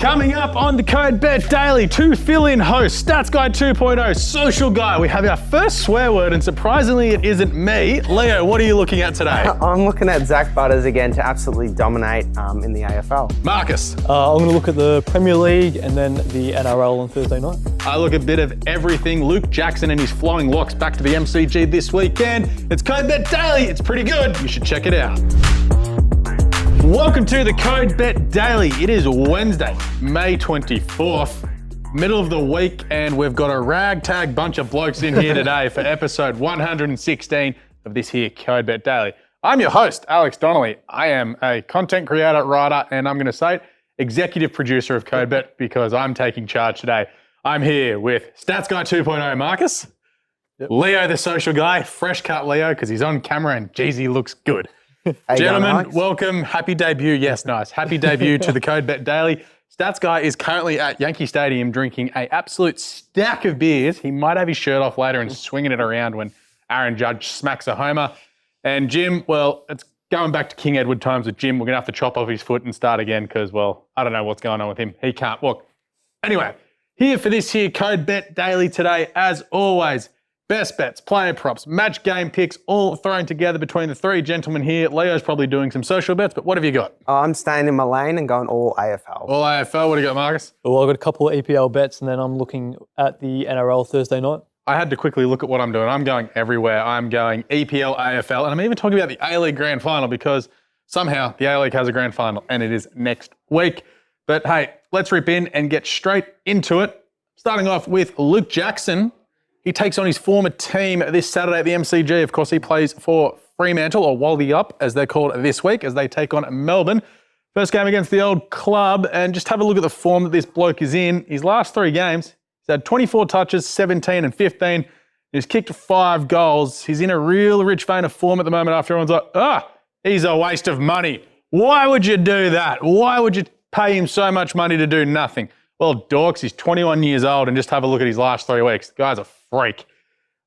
Coming up on the Code Bet Daily, two fill-in hosts, Stats Guy 2.0, Social Guy. We have our first swear word, and surprisingly, it isn't me. Leo, what are you looking at today? I'm looking at Zach Butters again to absolutely dominate in the AFL. Marcus? I'm going to look at the Premier League and then the NRL on Thursday night. I look a bit of everything. Luke Jackson and his flowing locks back to the MCG this weekend. It's Code Bet Daily. It's pretty good. You should check it out. Welcome to the Code Bet Daily. It is Wednesday, May 24th, middle of the week, and we've got a ragtag bunch of blokes in here today for episode 116 of this here Code Bet Daily. I'm your host, Alex Donnelly. I am a content creator, writer, and I'm going to say executive producer of Code Bet because I'm taking charge today. I'm here with Stats Guy 2.0, Marcus. Yep. Leo, the social guy, fresh cut Leo because he's on camera and geez, he looks good. Gentlemen, welcome. Happy debut. Yes, nice. Happy debut to the Code Bet Daily. Stats Guy is currently at Yankee Stadium drinking an absolute stack of beers. He might have his shirt off later and swinging it around when Aaron Judge smacks a homer. And Jim, well, it's going back to King Edward times with Jim. We're going to have to chop off his foot and start again because, well, I don't know what's going on with him. He can't walk. Anyway, here for this here Code Bet Daily today, as always, best bets, player props, match game picks, all thrown together between the three gentlemen here. Leo's probably doing some social bets, but what have you got? I'm staying in my lane and going all AFL. All AFL. What do you got, Marcus? Well, I've got a couple of EPL bets and then I'm looking at the NRL Thursday night. I had to quickly look at what I'm doing. I'm going everywhere. I'm going EPL, AFL, and I'm even talking about the A-League Grand Final because somehow the A-League has a Grand Final and it is next week. But hey, let's rip in and get straight into it. Starting off with Luke Jackson. He takes on his former team this Saturday at the MCG. Of course, he plays for Fremantle, or Wally Up, as they're called this week, as they take on Melbourne. First game against the old club, and just have a look at the form that this bloke is in. His last three games, he's had 24 touches, 17 and 15. He's kicked 5 goals. He's in a real rich vein of form at the moment after everyone's like, he's a waste of money. Why would you do that? Why would you pay him so much money to do nothing? Well, dorks, he's 21 years old, and just have a look at his last 3 weeks. The guy's a freak.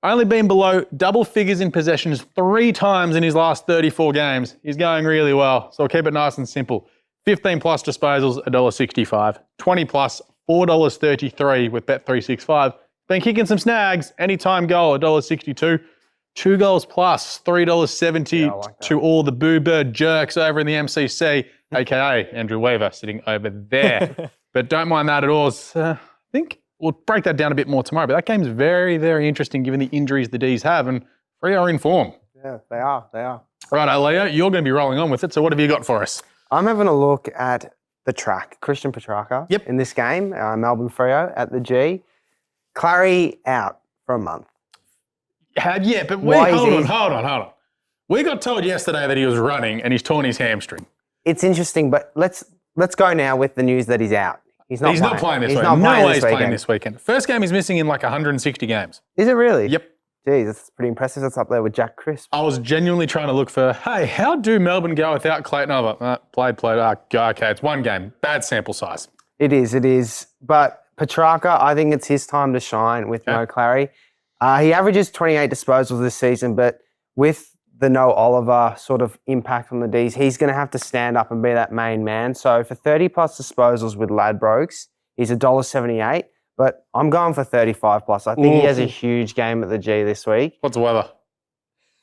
Only been below double figures in possessions 3 times in his last 34 games. He's going really well, so I'll keep it nice and simple. 15 plus disposals, $1.65. 20 plus, $4.33 with Bet365. Been kicking some snags, anytime goal, $1.62. 2 goals plus, $3.70 to all the Boo Bird jerks over in the MCC, aka Andrew Weaver sitting over there. But don't mind that at all. I think we'll break that down a bit more tomorrow. But that game's very, very interesting given the injuries the D's have, and Free are in form. Yeah, they are. They are. Right, Leo, you're going to be rolling on with it. So what have you got for us? I'm having a look at the track. Christian Petracca in this game, Melbourne Freo at the G. Clary out for a month. Yeah, but hold on. We got told yesterday that he was running and he's torn his hamstring. It's interesting, but let's go now with the news that he's out. He's not playing this weekend. No way he's playing this weekend. First game he's missing in like 160 gagames. Is it really? Yep. Geez, that's pretty impressive. That's up there with Jack Crisp. I was genuinely trying to look for, hey, how do Melbourne go without Clayton? Played. Okay, it's one game. Bad sample size. It is. But Petracca, I think it's his time to shine with no Clary. He averages 28 disposals this season, but with the no Oliver sort of impact on the Ds, he's going to have to stand up and be that main man. So for 30 plus disposals with Ladbrokes, he's $1.78, but I'm going for 35 plus. I think he has a huge game at the G this week. What's the weather?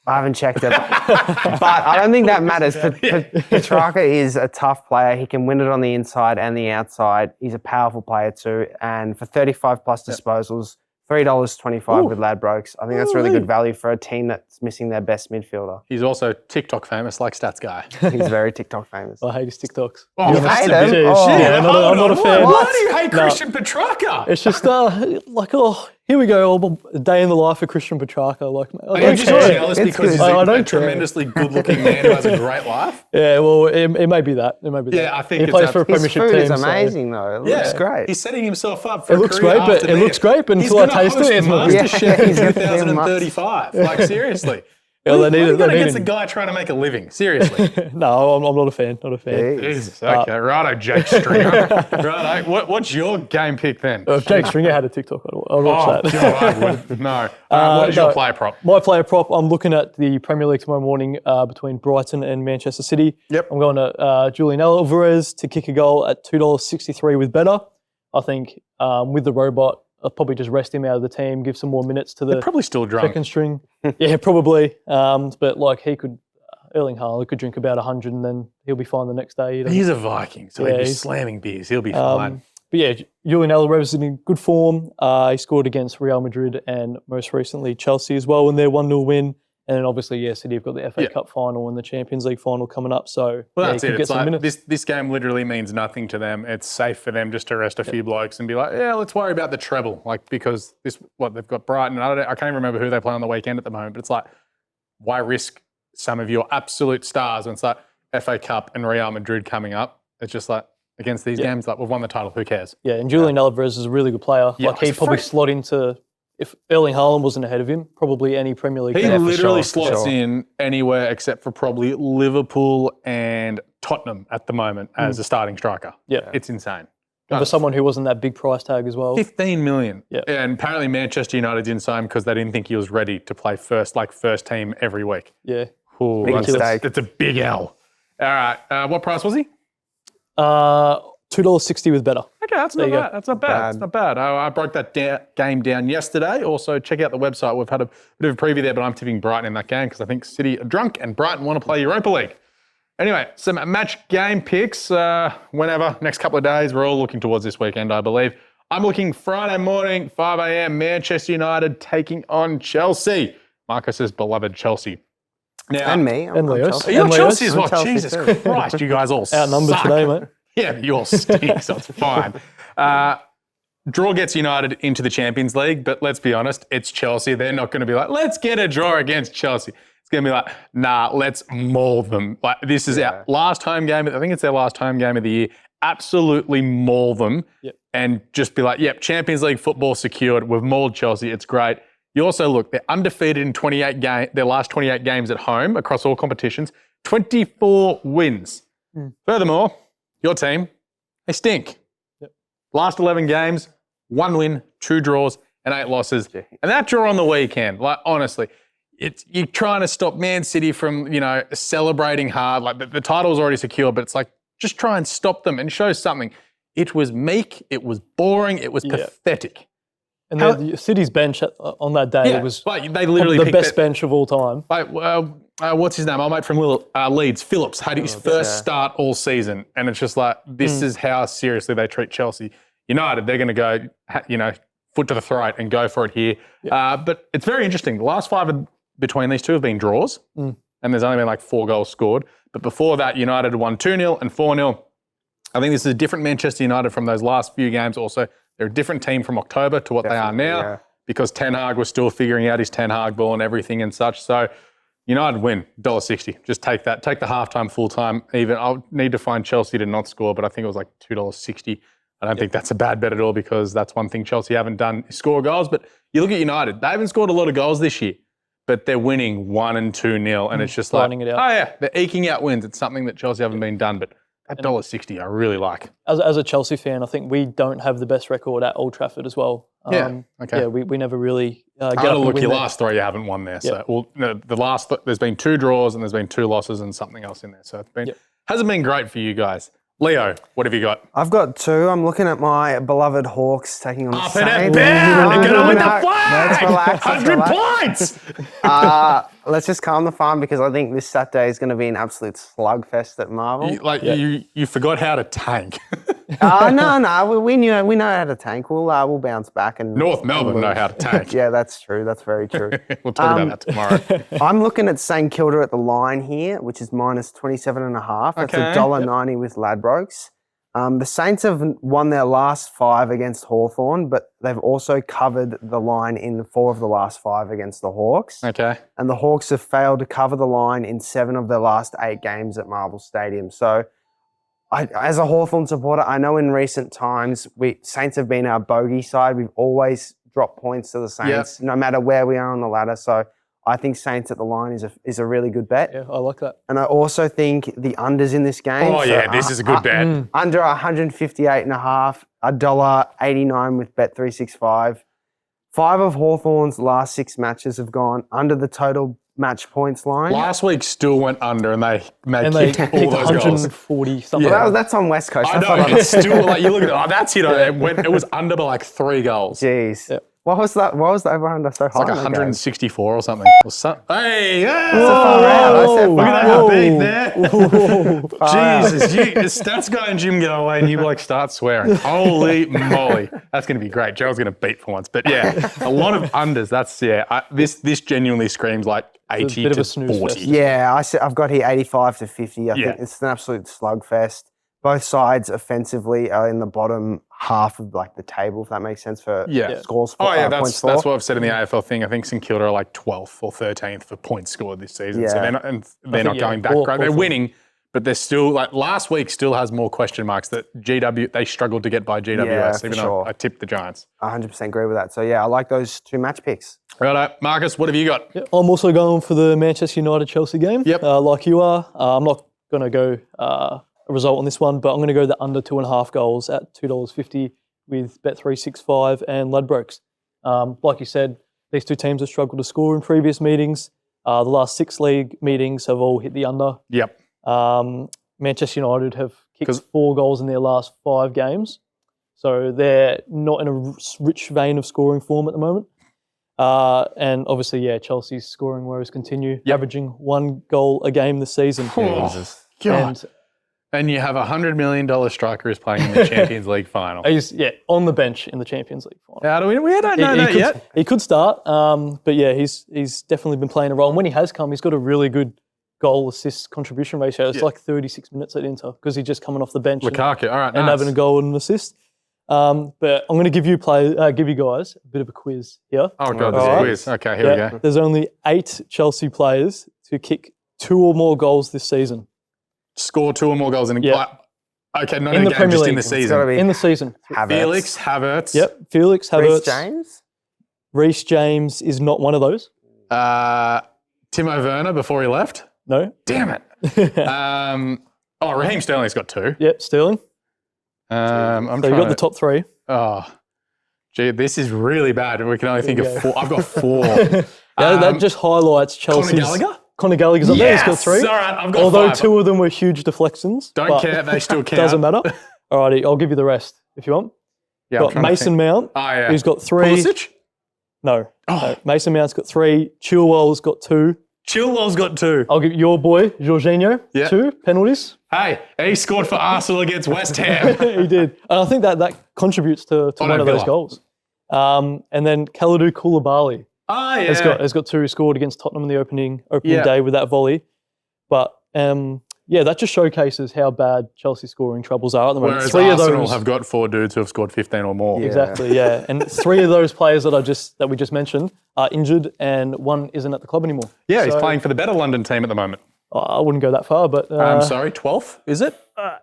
I haven't checked it, but I don't think that matters. Petracca is a tough player. He can win it on the inside and the outside. He's a powerful player too. And for 35 plus disposals, $3.25 with Ladbrokes. I think that's really good value for a team that's missing their best midfielder. He's also TikTok famous, like Stats Guy. He's very TikTok famous. I hate his TikToks. Oh, you hate him? Yeah, I'm not a fan. Why do you hate Christian Petracca? It's just here we go, a day in the life of Christian Petracca. Are you just jealous because he's a tremendously good-looking man who has a great life? Yeah, well, it may be that. Yeah, I think he plays for a premiership team. His food is amazing, though. It looks great. He's setting himself up for it looks great, but until I taste it. He's going to host MasterChef in 2035. Like, seriously. Yeah, What they have need you got they against a need guy trying to make a living? Seriously. No, I'm not a fan. Not a fan. Jeez. Jesus. Okay. Righto, Jake Stringer. Righto. What's your game pick then? If Jake Stringer had a TikTok, I'll watch that. God, I would. No. What is your player prop? My player prop, I'm looking at the Premier League tomorrow morning between Brighton and Manchester City. Yep. I'm going to Julian Alavrez to kick a goal at $2.63 with better. I think with the robot, I'll probably just rest him out of the team, give some more minutes to the Probably still drunk. second string. Yeah, probably. But like he could, Erling Haaland could drink about 100 and then he'll be fine the next day. He's a Viking, so he'll be he's- slamming beers. He'll be fine. But yeah, Julian Alavrez is in good form. He scored against Real Madrid and most recently Chelsea as well in their 1-0 win. And then obviously, City have got the FA Cup final and the Champions League final coming up. So Well, he that's could it. get It's some like minutes. this game literally means nothing to them. It's safe for them just to rest a few blokes and be like, yeah, let's worry about the treble. Like, because they've got Brighton. I can't even remember who they play on the weekend at the moment, but it's like, why risk some of your absolute stars when it's like FA Cup and Real Madrid coming up? It's just like, against these games, like, we've won the title, who cares? Yeah, and Julian Alavrez is a really good player. Yeah, Like he'd he's probably free. slot into, if Erling Haaland wasn't ahead of him, probably any Premier League He player. literally for slots sure. in anywhere except for probably Liverpool and Tottenham at the moment as a starting striker. Yeah. It's insane. And for someone who wasn't that big price tag as well. 15 million. Yeah. And apparently Manchester United didn't sign him because they didn't think he was ready to play first team every week. Yeah. Ooh, Big that's mistake. a big L. All right. What price was he? $2.60 with better. Okay, that's not you go. bad. That's not bad. That's not bad. I broke that game down yesterday. Also, check out the website. We've had a bit of a preview there, but I'm tipping Brighton in that game because I think City are drunk and Brighton want to play Europa League. Anyway, some match game picks whenever, next couple of days. We're all looking towards this weekend, I believe. I'm looking Friday morning, 5 a.m., Manchester United taking on Chelsea. Marcus's beloved Chelsea. Now, And me. And Leo's. Chelsea. You're And Chelsea as I'm well. Chelsea Jesus too. Christ, you guys all Outnumbered suck. today, mate. Yeah, you all stink, so it's fine. Draw gets United into the Champions League, but let's be honest, it's Chelsea. They're not going to be like, let's get a draw against Chelsea. It's going to be like, nah, let's maul them. Like, this is our last home game. I think it's their last home game of the year. Absolutely maul them and just be like, yep, Champions League football secured. We've mauled Chelsea. It's great. You also look, they're undefeated in their last 28 games at home across all competitions, 24 wins. Furthermore, your team, they stink. Last 11 games, 1 win, 2 draws, and 8 losses. And that draw on the weekend, like, honestly, you're trying to stop Man City from, celebrating hard. Like, the title's already secure, but it's like, just try and stop them and show something. It was meek, it was boring, it was pathetic. And the City's bench on that day was But they literally the picked best bench of all time. Like, what's his name? Our mate from Leeds, Phillips, had his first start all season. And it's just like, this is how seriously they treat Chelsea. United, they're going to go, foot to the throat and go for it here. But it's very interesting. The last 5 between these two have been draws. And there's only been like 4 goals scored. But before that, United had won 2-0 and 4-0. I think this is a different Manchester United from those last few games. Also, they're a different team from October to what they are now because Ten Hag was still figuring out his Ten Hag ball and everything and such. So United win, $1.60. Just take that. Take the halftime, full time. Even I'll need to find Chelsea to not score, but I think it was like $2.60. I don't think that's a bad bet at all because that's one thing Chelsea haven't done is score goals. But you look at United, they haven't scored a lot of goals this year, but they're winning 1 and 2-0. And it's just like, Grinding it out. they're eking out wins. It's something that Chelsea haven't been done, but at $1.60, I really like. As a Chelsea fan, I think we don't have the best record at Old Trafford as well. Okay. Yeah, we never really get I'm up going to and look win your there. last 3 you haven't won there. So, well, no, there's been 2 draws and there's been 2 losses and something else in there. So hasn't been great for you guys. Leo, what have you got? I've got 2. I'm looking at my beloved Hawks taking on the Up and Saints. down, get on with the Let's flag! relax, let's 100 relax. points! Let's just calm the farm because I think this Saturday is going to be an absolute slugfest at Marvel. You forgot how to tank. No, we know how to tank. We'll bounce back and North Melbourne and know lose. how to tank. Yeah, that's true. That's very true. We'll talk about that tomorrow. I'm looking at St Kilda at the line here, which is minus 27.5. That's Okay. $1.90 with Ladbrokes. The Saints have won their last 5 against Hawthorn, but they've also covered the line in 4 of the last 5 against the Hawks. Okay. And the Hawks have failed to cover the line in 7 of their last 8 games at Marvel Stadium. So, as a Hawthorn supporter, I know in recent times, Saints have been our bogey side. We've always dropped points to the Saints, no matter where we are on the ladder. So, I think Saints at the line is a really good bet. Yeah, I like that. And I also think the unders in this game. Oh, yeah, this is a good bet. Under 158.5, $1.89 with Bet365. 5 of Hawthorn's last 6 matches have gone under the total match points line. Last week still went under and they Kicked kicked all those goals. 140 something. Well, that's on West Coast. I know, it's still like, you look at it, that's hit. It was under by like 3 goals. Jeez. Yep. What was that? Why was the over-under so high? Like 164 or something. Hey, yeah. Look Look at that beat there. Jesus, stats guy and Jim go away and you like start swearing. Holy moly. That's going to be great. Gerald's going to beat for once. But yeah, a lot of unders. That's, this genuinely screams like 80 bit of to a snooze 40. fest. Yeah, I've got here 85 to 50. I Yeah. think it's an absolute slugfest. Both sides offensively are in the bottom half of like the table, if that makes sense, for scores. Oh, yeah, points that's for. what I've said in the AFL thing. I think St Kilda are like 12th or 13th for points scored this season. Yeah. So they're not going back. They're winning, but they're still, like last week still has more question marks that they struggled to get by GWS, even though I tipped the Giants. 100% agree with that. So yeah, I like those 2 match picks. Righto, Marcus, what have you got? Yeah, I'm also going for the Manchester United-Chelsea game, like you are. I'm not going to go a result on this one, but I'm going to go the under 2.5 goals at $2.50 with Bet365 and Ladbrokes. Like you said, these 2 teams have struggled to score in previous meetings. The last 6 league meetings have all hit the under. Yep. Manchester United have kicked 4 goals in their last 5 games. So they're not in a rich vein of scoring form at the moment. And obviously, Chelsea's scoring woes continue, averaging 1 goal a game this season. Oh, God. And you have a $100 million striker who's playing in the Champions League final. He's on the bench in the Champions League final. How do we don't know that yet. He could start, but he's definitely been playing a role. And when he has come, he's got a really good goal assist contribution ratio. It's like 36 minutes at Inter because he's just coming off the bench. Lukaku, all right, and having a goal and an assist. But I'm going to give you guys a bit of a quiz here. Oh God, there's a quiz. Okay, here we go. There's only 8 Chelsea players to kick 2 or more goals this season. Score 2 or more goals in a okay, not in in a the game, Premier just League. in the season. In the season. Felix Havertz. Yep, Felix Havertz. Reece James? Reece James is not one of those. Timo Werner before he left. No. Damn it. Raheem Sterling's got 2. Yep, Sterling. I'm so you got the top 3. Oh, gee, this is really bad. We can only think of 4. I've got 4. That just highlights Chelsea's. Conor Gallagher's up there. He's got 3. All right, I've got Although 5. 2 of them were huge deflections. Don't care. They still count. Doesn't matter. Alrighty, I'll give you the rest if you want. Yeah, got Mason Mount. Oh, yeah. Who's got 3. Pulisic? No. Mason Mount's got 3. Chilwell's got 2. Chilwell's got 2. I'll give your boy, Jorginho, 2 penalties. Hey, he scored for Arsenal against West Ham. He did. And I think that contributes to one of those goals. And then Kalidou Koulibaly. Oh, yeah. Has got 2 scored against Tottenham in the opening day with that volley. But that just showcases how bad Chelsea scoring troubles are at the moment. Whereas 3 Arsenal of those have got 4 dudes who have scored 15 or more. Exactly, yeah. And 3 of those players that we just mentioned are injured, and 1 isn't at the club anymore. Yeah, he's playing for the better London team at the moment. I wouldn't go that far, but I'm sorry, 12th, is it?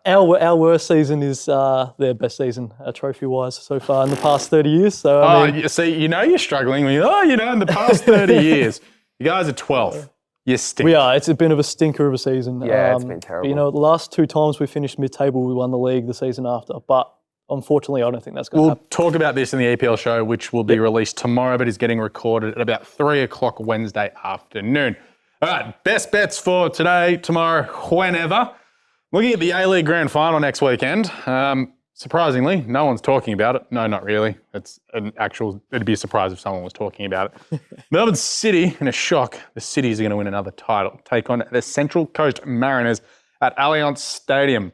Our worst season is their best season, trophy-wise, so far in the past 30 years. So you see, you're struggling when in the past 30 years, you guys are 12th. You stink. We are. It's a bit of a stinker of a season. Yeah, it's been terrible. But, the last 2 times we finished mid-table, we won the league the season after. But unfortunately, I don't think that's going to happen. We'll talk about this in the EPL show, which will be released tomorrow, but is getting recorded at about 3 o'clock Wednesday afternoon. All right, best bets for today, tomorrow, whenever. Looking at the A-League Grand Final next weekend, surprisingly, no one's talking about it. No, not really. It'd be a surprise if someone was talking about it. Melbourne City, in a shock, the Cities are going to win another title. Take on the Central Coast Mariners at Allianz Stadium.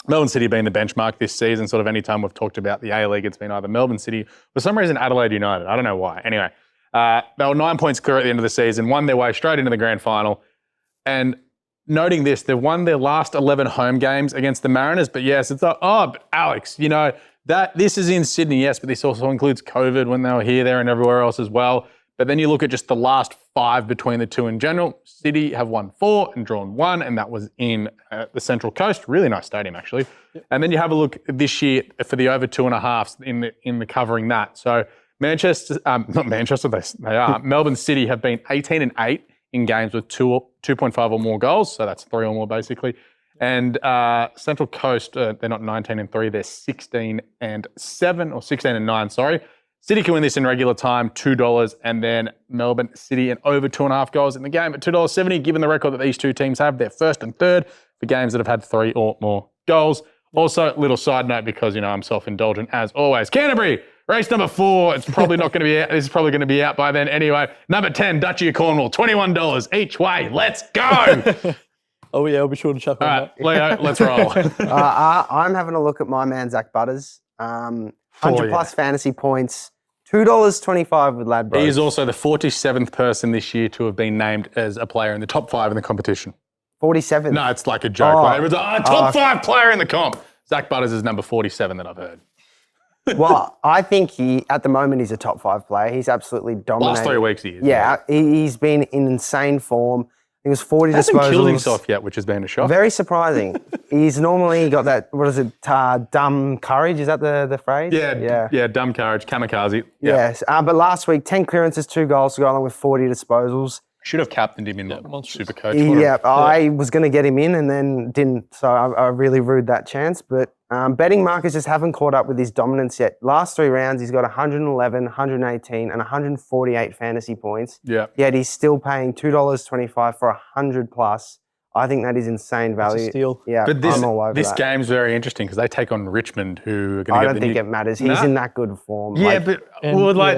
Melbourne City being the benchmark this season, sort of any time we've talked about the A-League, it's been either Melbourne City, for some reason Adelaide United. I don't know why. Anyway, they were 9 points clear at the end of the season, won their way straight into the grand final. And noting this, they've won their last 11 home games against the Mariners. But yes, it's like, but Alex, this is in Sydney, yes, but this also includes COVID when they were here, there, and everywhere else as well. But then you look at just the last 5 between the 2 in general. City have won 4 and drawn 1, and that was in the Central Coast. Really nice stadium, actually. Yep. And then you have a look this year for the over 2.5s in the covering that. So Not Manchester, they are. Melbourne City have been 18-8 in games with 2.5 or more goals. So that's 3 or more basically. And Central Coast, they're not 19-3, they're 16-7 or 16-9, sorry. City can win this in regular time, $2, and then Melbourne City and over 2.5 goals in the game at $2.70, given the record that these two teams have. They're first and third for games that have had 3 or more goals. Also, little side note, because, I'm self-indulgent as always. Canterbury, race number 4. It's probably not going to be out. This is probably going to be out by then anyway. Number 10, Duchy of Cornwall, $21 each way. Let's go. Oh, yeah, I'll be sure to chuck on that. Leo, let's roll. I'm having a look at my man, Zach Butters. 100 plus fantasy points. $2.25 with Ladbrokes. He is also the 47th person this year to have been named as a player in the top 5 in the competition. 47th? No, it's like a joke. Right? It was top 5 player in the comp. Zach Butters is number 47 that I've heard. Well, I think at the moment, he's a top 5 player. He's absolutely dominated. Last 3 weeks he is. Yeah, he's been in insane form. He was 40 hasn't disposals. Killed himself yet, which has been a shock. Very surprising. He's normally got that, dumb courage? Is that the phrase? Yeah, dumb courage, kamikaze. Yeah. Yes, but last week, 10 clearances, 2 goals to go along with 40 disposals. Should have captained him in Supercoach. I was going to get him in and then didn't, so I really rued that chance. But betting markets just haven't caught up with his dominance yet. Last 3 rounds, he's got 111, 118, and 148 fantasy points. Yeah. Yet he's still paying $2.25 for 100 plus. I think that is insane value. It's a steal. Yeah, But I'm all over this that. game's very interesting because they take on Richmond, who are going I to don't think it matters. He's in that good form. Yeah,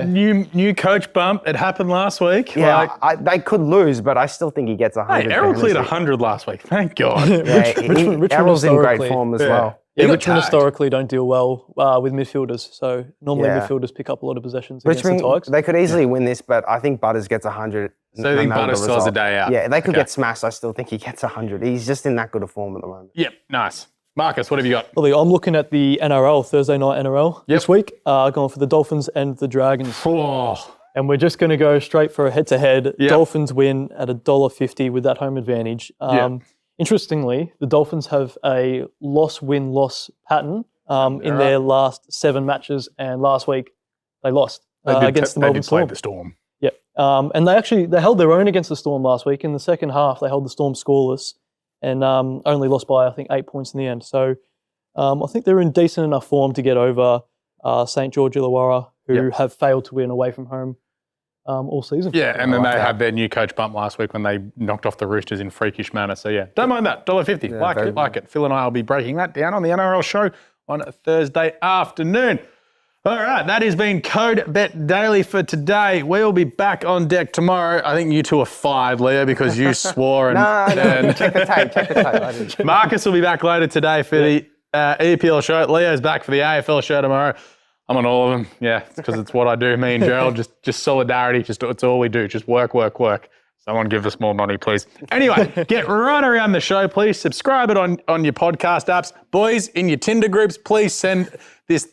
new coach bump. It happened last week. Yeah, they could lose, but I still think he gets 100. Hey, Errol cleared 100 last week. Thank God. Richmond Errol's in great historically- form as well. Yeah, He got Richmond tagged. historically don't deal well with midfielders. So normally Yeah. midfielders pick up a lot of possessions against the Richmond, Tigers. they could easily win this, but I think Butters gets 100. So you think Butters still has a day out? Yeah, they could Okay. get smashed. I still think he gets 100. He's just in that good a form at the moment. Yep, nice. Marcus, what have you got? Well, I'm looking at the NRL, Thursday night NRL this week, going for the Dolphins and the Dragons. Oh, And we're just going to go straight for a head-to-head. Yep. Dolphins win at $1.50 with that home advantage. Interestingly, the Dolphins have a loss-win-loss pattern in their last 7 matches, and last week they lost against the Melbourne Storm. The Storm. Yeah, and they held their own against the Storm last week. In the second half, they held the Storm scoreless and only lost by, I think, 8 points in the end. So I think they're in decent enough form to get over St. George Illawarra, who have failed to win away from home all season. Yeah, and then they had their new coach bump last week when they knocked off the Roosters in freakish manner. So yeah, don't mind that. $1.50. Like it. Phil and I will be breaking that down on the NRL show on a Thursday afternoon. All right, that has been Code Bet Daily for today. We'll be back on deck tomorrow. I think you two are fired, Leo, because you swore. No, check the tape. Marcus will be back later today for the EPL show. Leo's back for the AFL show tomorrow. I'm on all of them. Yeah, it's because it's what I do. Me and Gerald, just solidarity. It's all we do. Just work. Someone give us more money, please. Anyway, get right around the show, please. Subscribe it on your podcast apps. Boys, in your Tinder groups, please send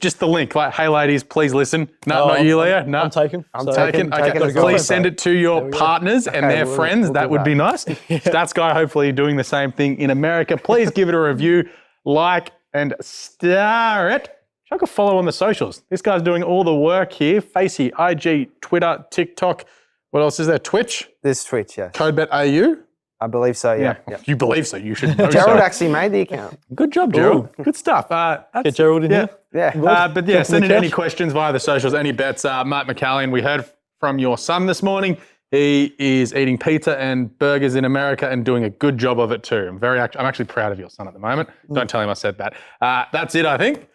just the link. Like, hey, ladies, please listen. No, not you, Leo. No. I'm taken. taken. Okay, as well. please send it to your partners and their friends. we'll That do would be that. nice. Stats Guy, hopefully doing the same thing in America. Please give it a review, like, and star it. Chuck a follow on the socials. This guy's doing all the work here. Facey, IG, Twitter, TikTok. What else is there? Twitch? There's Twitch, yes. CodeBet AU? I believe so, yeah. You believe so. You should know Gerald so. actually made the account. Good job, Gerald. Good stuff. Get Gerald in here. Yeah. But yeah, Jump on send the in any couch. questions via the socials, any bets. Matt McCallion, we heard from your son this morning. He is eating pizza and burgers in America and doing a good job of it too. I'm actually proud of your son at the moment. Don't tell him I said that. That's it, I think.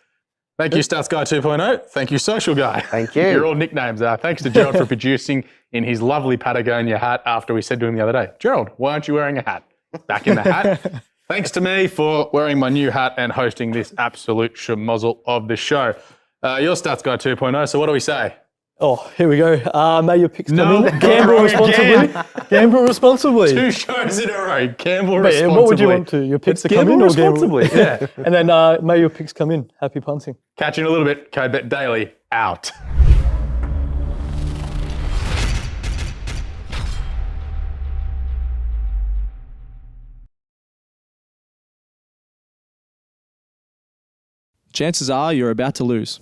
Thank you, Stats Guy 2.0. Thank you, Social Guy. Thank you. You're all nicknames. Thanks to Gerald for producing in his lovely Patagonia hat after we said to him the other day, Gerald, why aren't you wearing a hat? Back in the hat. Thanks to me for wearing my new hat and hosting this absolute schmozzle of the show. Your Stats Guy 2.0, so what do we say? Oh, here we go. May your picks come in. got it Gamble wrong responsibly. again. Gamble responsibly. 2 shows in a row. Gamble But, responsibly. what would you want to? Your picks to come Gamble in or responsibly, gamble? yeah. And then may your picks come in. Happy punting. Catch you in a little bit. Code Bet Daily, out. Chances are you're about to lose.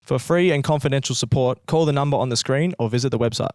For free and confidential support, call the number on the screen or visit the website.